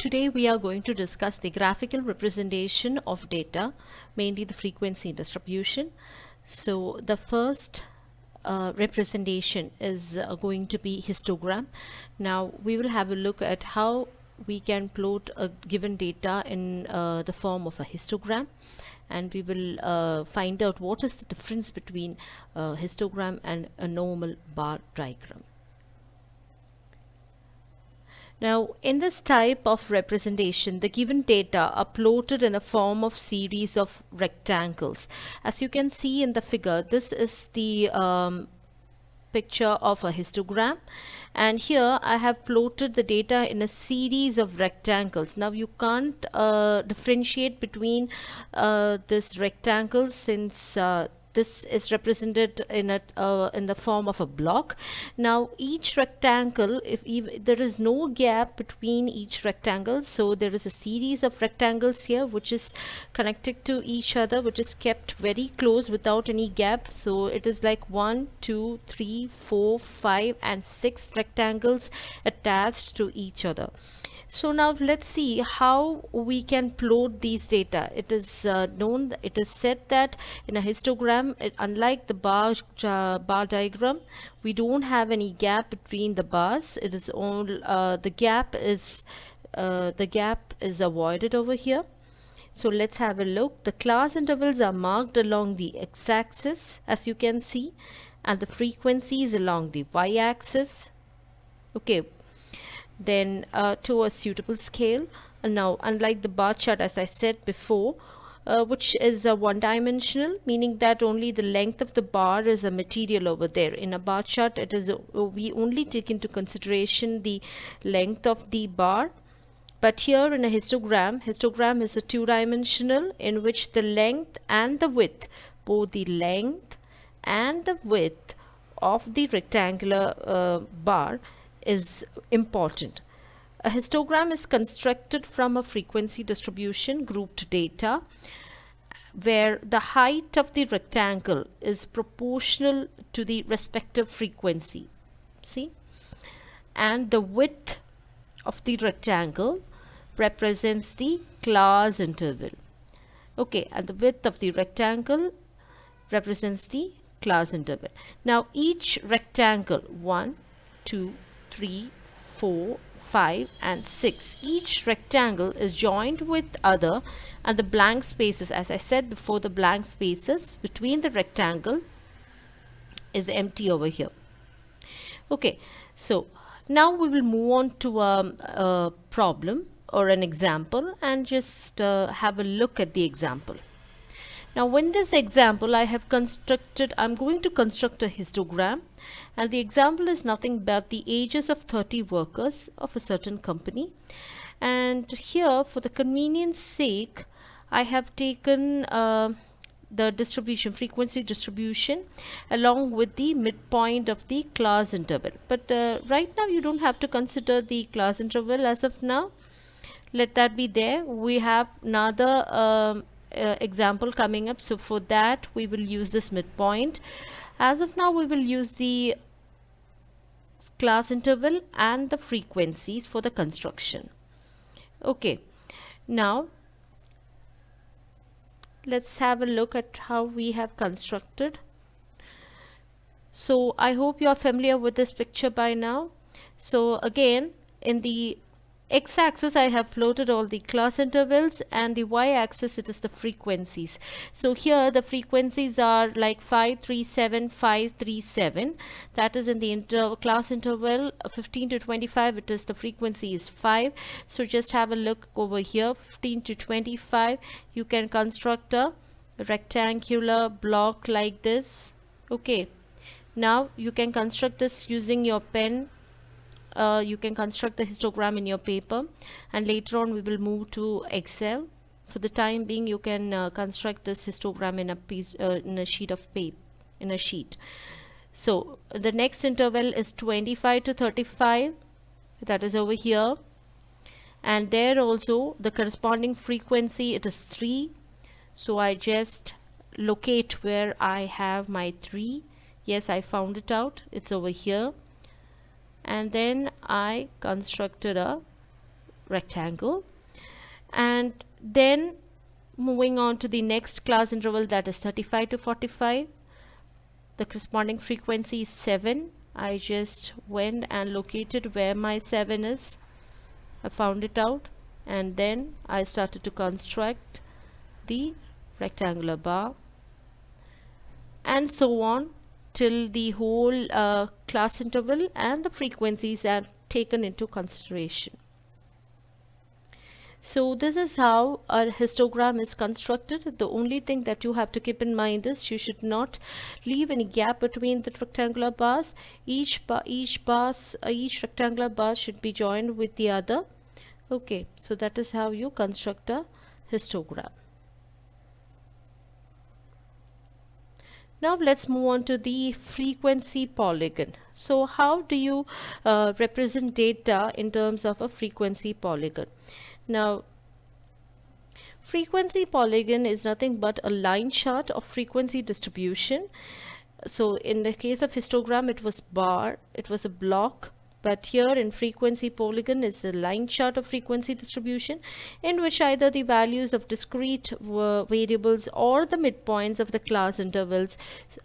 Today we are going to discuss the graphical representation of data, mainly the frequency distribution. So the first representation is going to be histogram. Now we will have a look at how we can plot a given data in the form of a histogram, and we will find out what is the difference between a histogram and a normal bar diagram. Now, in this type of representation, the given data are plotted in a form of series of rectangles. As you can see in the figure, this is the picture of a histogram, and here I have plotted the data in a series of rectangles. Now you can't differentiate between this rectangle, since this is represented in the form of a block. Now each rectangle, if there is no gap between each rectangle, so there is a series of rectangles here which is connected to each other, which is kept very close without any gap. So it is like 1 2 3 4 5 and 6 rectangles attached to each other. So now let's see how we can plot these data. It is said that in a histogram, unlike the bar diagram, we don't have any gap between the bars. It is all the gap is avoided over here. So let's have a look. The class intervals are marked along the x-axis, as you can see, and the frequencies along the y-axis. Okay, then to a suitable scale. Now, unlike the bar chart, as I said before, which is one-dimensional, meaning that only the length of the bar is a material over there. In a bar chart, it is we only take into consideration the length of the bar. But here in a histogram is a two-dimensional, in which the length and the width, both the length and the width of the rectangular bar is important. A histogram is constructed from a frequency distribution grouped data, where the height of the rectangle is proportional to the respective frequency. See? And the width of the rectangle represents the class interval. Okay, and the width of the rectangle represents the class interval. Now each rectangle, 1 2 3 4 5 and 6, each rectangle is joined with other, and the blank spaces, as I said before, the blank spaces between the rectangle is empty over here. Okay, so now we will move on to a problem or an example, and just have a look at the example. Now in this example, I'm going to construct a histogram, and the example is nothing but the ages of 30 workers of a certain company. And here, for the convenience sake, I have taken the frequency distribution along with the midpoint of the class interval. But right now you don't have to consider the class interval as of now. Let that be there. We have another example coming up, so for that we will use this midpoint. As of now, we will use the class interval and the frequencies for the construction. Okay, now let's have a look at how we have constructed. So I hope you are familiar with this picture by now. So again, in the x-axis I have plotted all the class intervals, and the y-axis it is the frequencies. So here the frequencies are like 537 537, that is in the class interval 15 to 25, it is the frequency is 5. So just have a look over here, 15 to 25, you can construct a rectangular block like this. Okay, now you can construct this using your pen. You can construct the histogram in your paper, and later on we will move to Excel. For the time being, you can construct this histogram in a sheet of paper, in a sheet. So the next interval is 25 to 35, that is over here, and there also the corresponding frequency, it is 3. So I just locate where I have my 3. Yes, I found it out, it's over here. And then I constructed a rectangle. And then moving on to the next class interval, that is 35 to 45. The corresponding frequency is 7. I just went and located where my 7 is. I found it out, and then I started to construct the rectangular bar, and so on till the whole class interval and the frequencies are taken into consideration. So this is how a histogram is constructed. The only thing that you have to keep in mind is you should not leave any gap between the rectangular bars. Each rectangular bar should be joined with the other. Okay, so that is how you construct a histogram. Now let's move on to the frequency polygon. So how do you represent data in terms of a frequency polygon? Now, frequency polygon is nothing but a line chart of frequency distribution. So in the case of histogram, it was bar, it was a block. But here in frequency polygon is a line chart of frequency distribution, in which either the values of discrete variables or the midpoints of the class intervals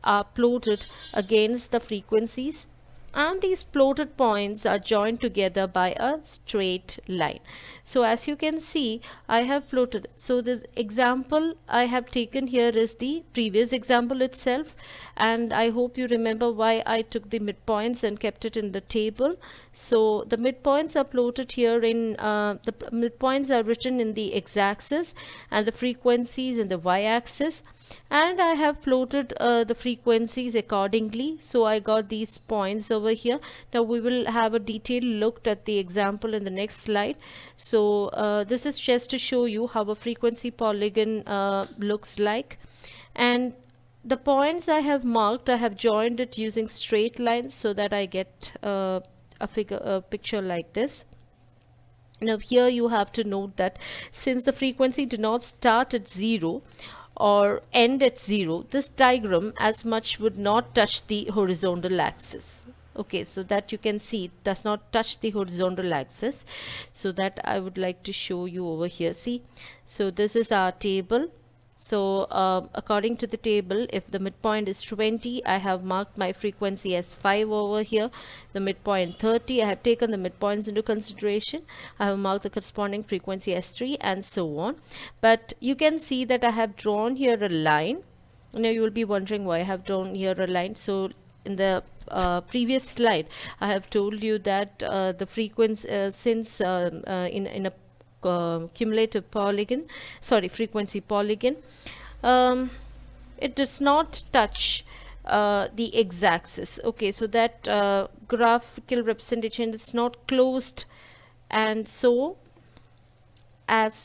are plotted against the frequencies, and these plotted points are joined together by a straight line. So as you can see, I have plotted. So the example I have taken here is the previous example itself, and I hope you remember why I took the midpoints and kept it in the table. So the midpoints are plotted here in the midpoints are written in the x-axis and the frequencies in the y-axis, and I have plotted the frequencies accordingly. So I got these points over here. Now we will have a detailed look at the example in the next slide. So this is just to show you how a frequency polygon looks like, and the points I have marked, I have joined it using straight lines so that I get a picture like this. Now here you have to note that since the frequency did not start at 0 or end at 0, this diagram as much would not touch the horizontal axis. Okay, so that you can see it does not touch the horizontal axis. So that I would like to show you over here. See, so this is our table. So according to the table, if the midpoint is 20, I have marked my frequency as 5 over here. The midpoint 30, I have taken the midpoints into consideration. I have marked the corresponding frequency as 3, and so on. But you can see that I have drawn here a line. Now you will be wondering why I have drawn here a line. So in the previous slide, I have told you that the frequency since in a cumulative polygon, frequency polygon, it does not touch the x-axis. Okay, so that graphical representation is not closed, and so as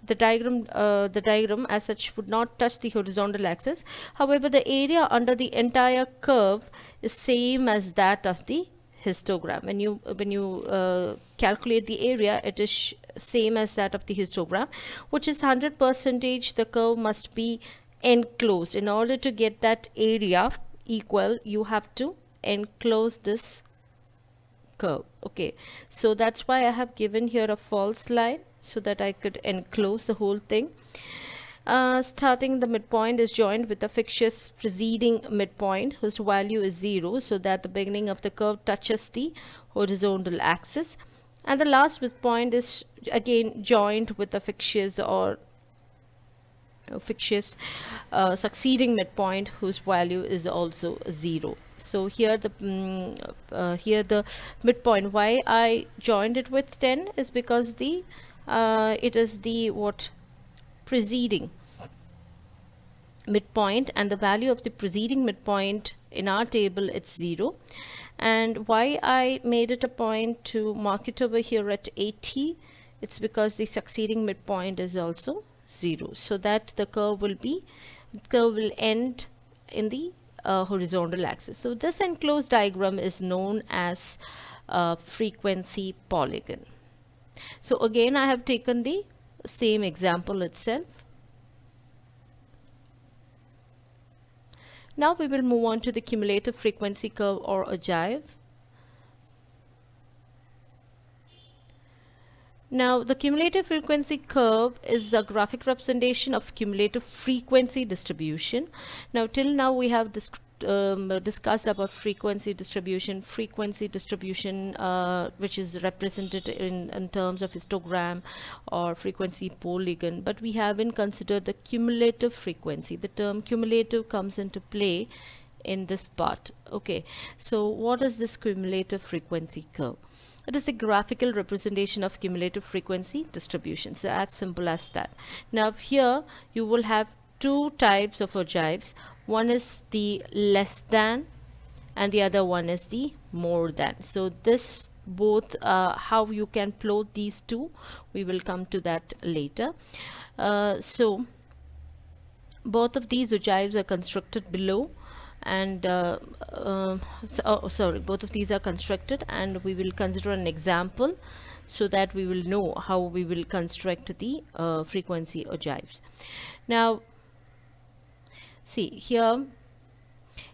the diagram as such would not touch the horizontal axis. However, the area under the entire curve is same as that of the histogram. When you calculate the area, it is same as that of the histogram, which is 100%. The curve must be enclosed. In order to get that area equal, you have to enclose this curve. Okay, so that's why I have given here a false line so that I could enclose the whole thing. Starting the midpoint is joined with the fictitious preceding midpoint whose value is 0, so that the beginning of the curve touches the horizontal axis, and the last midpoint is again joined with the fictitious succeeding midpoint whose value is also 0. So here the midpoint, why I joined it with 10 is because the it is the preceding midpoint, and the value of the preceding midpoint in our table it's 0. And why I made it a point to mark it over here at 80, it's because the succeeding midpoint is also 0, so that the curve will end in the horizontal axis. So this enclosed diagram is known as frequency polygon. So again, I have taken the same example itself. Now we will move on to the cumulative frequency curve or ogive. Now, the cumulative frequency curve is a graphic representation of cumulative frequency distribution. Now, till now we have discussed about frequency distribution, which is represented in terms of histogram or frequency polygon, but we haven't considered the cumulative frequency. The term cumulative comes into play in this part. Okay, so what is this cumulative frequency curve? It is a graphical representation of cumulative frequency distribution. So as simple as that. Now here you will have two types of ogives. One is the less than and the other one is the more than. So this both how you can plot these two, we will come to that later. So both of these ogives are constructed below, and both of these are constructed, and we will consider an example so that we will know how we will construct the frequency ogives. Now see here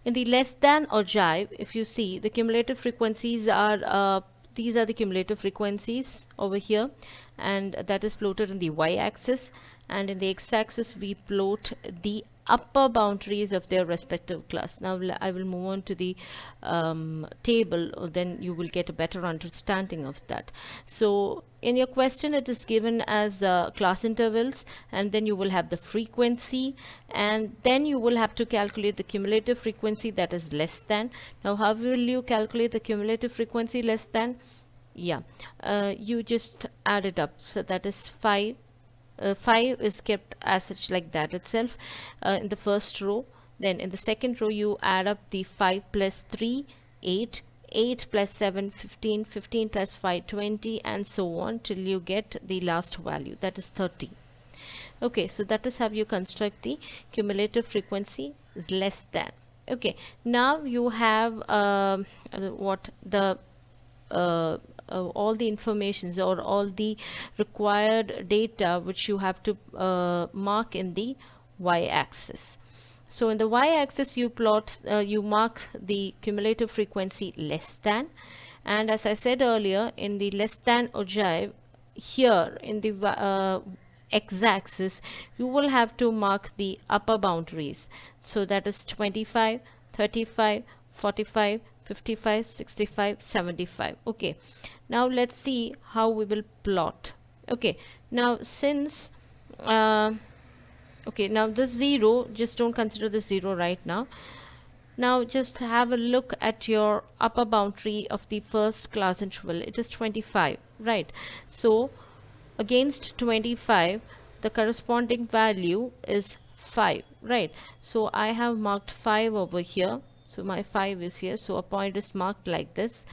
in the less than ogive, if you see, the cumulative frequencies are these are the cumulative frequencies over here, and that is plotted in the y-axis, and in the x-axis we plot the upper boundaries of their respective class. Now I will move on to the table, then you will get a better understanding of that. So in your question it is given as class intervals, and then you will have the frequency, and then you will have to calculate the cumulative frequency that is less than. Now how will you calculate the cumulative frequency less than? Yeah, you just add it up. So that is 5. 5 is kept as such like that itself in the first row. Then in the second row you add up the 5 plus 3, 8, 8 plus 7, 15, 15 plus 5, 20, and so on till you get the last value, that is 30. Okay, so that is how you construct the cumulative frequency is less than. Okay, now you have all the informations or all the required data which you have to mark in the y-axis. So in the y-axis you plot, you mark the cumulative frequency less than, and as I said earlier, in the less than ogive, here in the x-axis you will have to mark the upper boundaries. So that is 25, 35, 45, 55, 65, 75. Okay, now let's see how we will plot. Okay, now since okay, now this 0, just don't consider the 0 right now. Now just have a look at your upper boundary of the first class interval. It is 25, right? So against 25 the corresponding value is 5, right? So I have marked 5 over here. So my 5 is here, so a point is marked like this.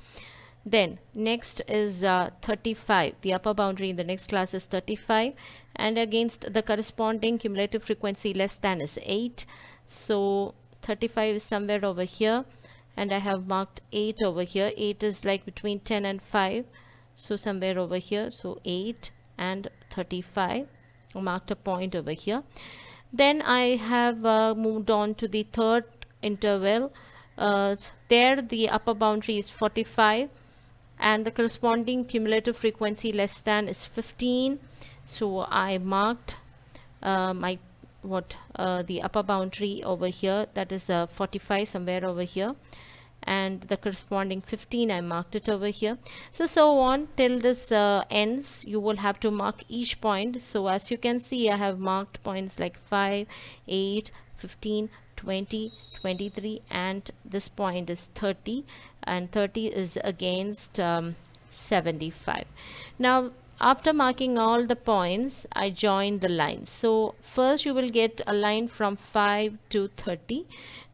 Then next is 35. The upper boundary in the next class is 35, and against the corresponding cumulative frequency less than is 8. So 35 is somewhere over here, and I have marked 8 over here. 8 is like between 10 and 5, so somewhere over here. So 8 and 35, I marked a point over here. Then I have moved on to the third interval. There the upper boundary is 45, and the corresponding cumulative frequency less than is 15. So I marked my the upper boundary over here, that is 45 somewhere over here, and the corresponding 15 I marked it over here. So on till this ends. You will have to mark each point. So as you can see, I have marked points like 5, 8, 15, 20, 23, and this point is 30, and 30 is against 75. Now after marking all the points, I join the lines. So first you will get a line from 5 to 30.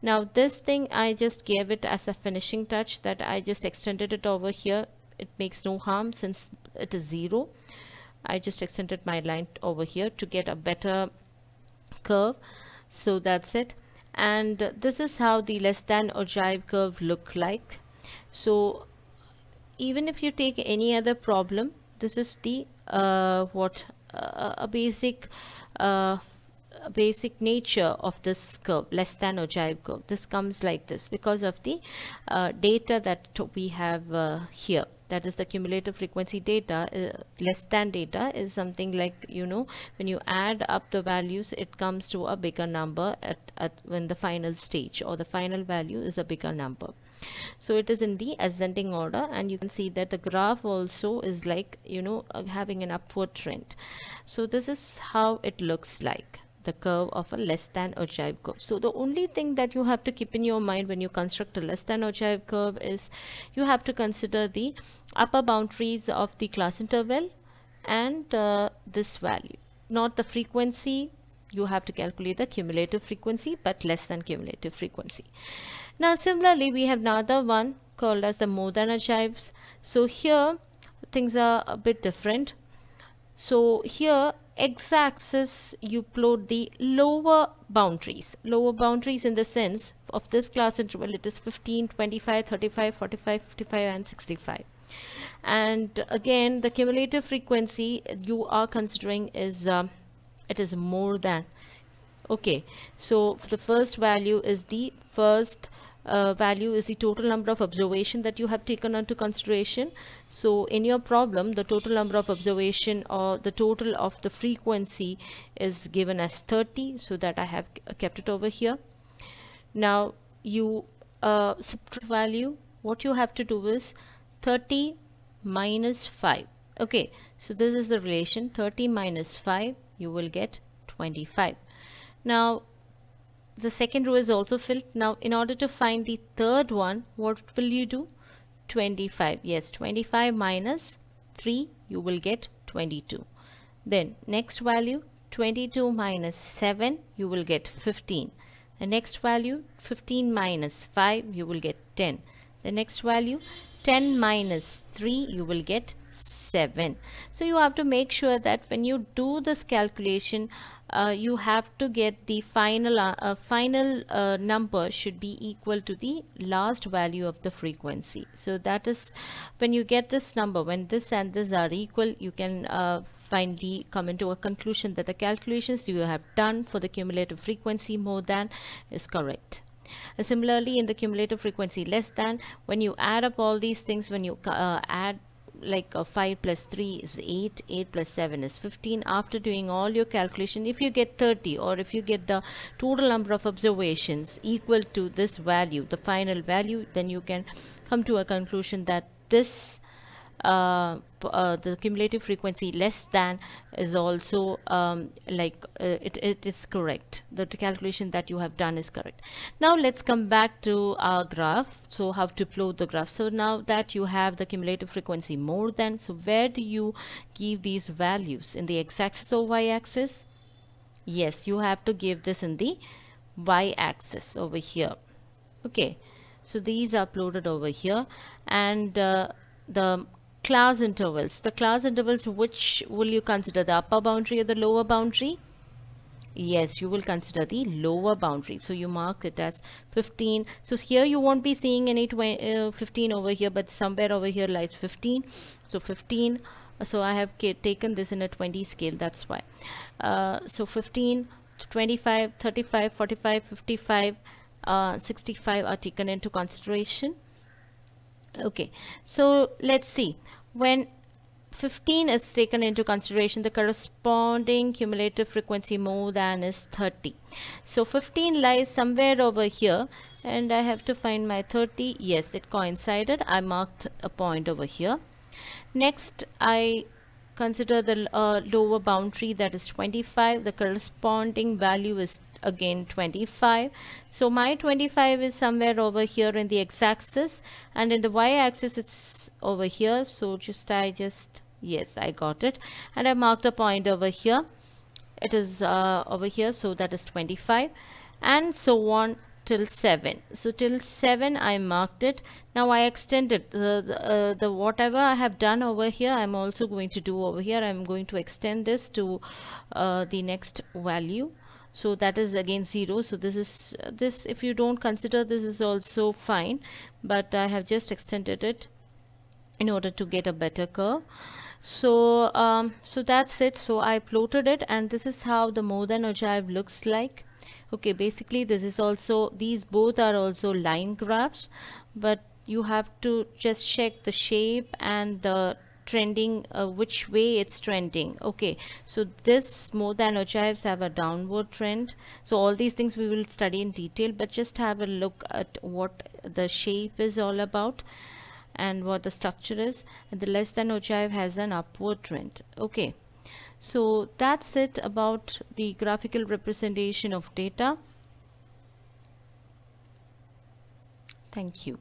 Now this thing I just gave it as a finishing touch, that I just extended it over here. It makes no harm since it is 0. I just extended my line over here to get a better curve. So that's it. And this is how the less than ogive curve look like. So even if you take any other problem, this is the a basic nature of this curve, less than ogive curve. This comes like this because of the data that we have here, that is the cumulative frequency data, less than data is something like, you know, when you add up the values, it comes to a bigger number at when the final stage, or the final value is a bigger number. So it is in the ascending order, and you can see that the graph also is like, you know, having an upward trend. So this is how it looks like, the curve of a less than ogive curve. So the only thing that you have to keep in your mind when you construct a less than ogive curve is you have to consider the upper boundaries of the class interval and this value, not the frequency. You have to calculate the cumulative frequency, but less than cumulative frequency. Now similarly, we have another one called as the more than ogives. So here things are a bit different. So here x-axis you plot the lower boundaries in the sense of this class interval. It is 15, 25, 35, 45, 55 and 65. And again, the cumulative frequency you are considering is it is more than. Okay, so the first value is the total number of observation that you have taken into consideration. So in your problem, the total number of observation or the total of the frequency is given as 30, so that I have kept it over here. Now you subtract value. What you have to do is 30 minus 5. Okay, so this is the relation, 30 minus 5, you will get 25. Now the second row is also filled. Now in order to find the third one, what will you do? 25. Yes, 25 minus 3, you will get 22. Then next value, 22 minus 7, you will get 15. The next value, 15 minus 5, you will get 10. The next value, 10 minus 3, you will get 7. So you have to make sure that when you do this calculation, you have to get the final number should be equal to the last value of the frequency. So that is when you get this number, when this and this are equal, you can finally come into a conclusion that the calculations you have done for the cumulative frequency more than is correct. Similarly, in the cumulative frequency less than, when you add up all these things, when you add like 5 plus 3 is 8, 8 plus 7 is 15. After doing all your calculation, if you get 30, or if you get the total number of observations equal to this value, the final value, then you can come to a conclusion that this the cumulative frequency less than is also it is correct. The calculation that you have done is correct. Now let's come back to our graph. So how to plot the graph. So now that you have the cumulative frequency more than, so where do you give these values? In the x-axis or y-axis? Yes, you have to give this in the y-axis over here. Okay, so these are plotted over here, and the class intervals. The class intervals, which will you consider, the upper boundary or the lower boundary? Yes, you will consider the lower boundary. So you mark it as 15. So here you won't be seeing any 15 over here, but somewhere over here lies 15. So 15. So I have taken this in a 20 scale. That's why. So 15, 25, 35, 45, 55, 65 are taken into consideration. Okay, so let's see. When 15 is taken into consideration, the corresponding cumulative frequency more than is 30. So 15 lies somewhere over here, and I have to find my 30. Yes, it coincided. I marked a point over here. Next, I consider the lower boundary, that is 25. The corresponding value is again 25. So my 25 is somewhere over here in the x-axis, and in the y-axis it's over here. So yes, I got it, and I marked a point over here. It is over here, so that is 25, and so on till 7. So till 7 I marked it. Now I extended the whatever I have done over here, I'm also going to do over here. I'm going to extend this to the next value. So that is again 0. So this is this, if you don't consider this, is also fine, but I have just extended it in order to get a better curve. So so that's it. So I plotted it, and this is how the more than ogive looks like. Okay, basically this is also, these both are also line graphs, but you have to just check the shape and the trending, which way it's trending. Okay, so this more than ogives have a downward trend. So all these things we will study in detail, but just have a look at what the shape is all about and what the structure is. And the less than ogive has an upward trend. Okay, so that's it about the graphical representation of data. Thank you.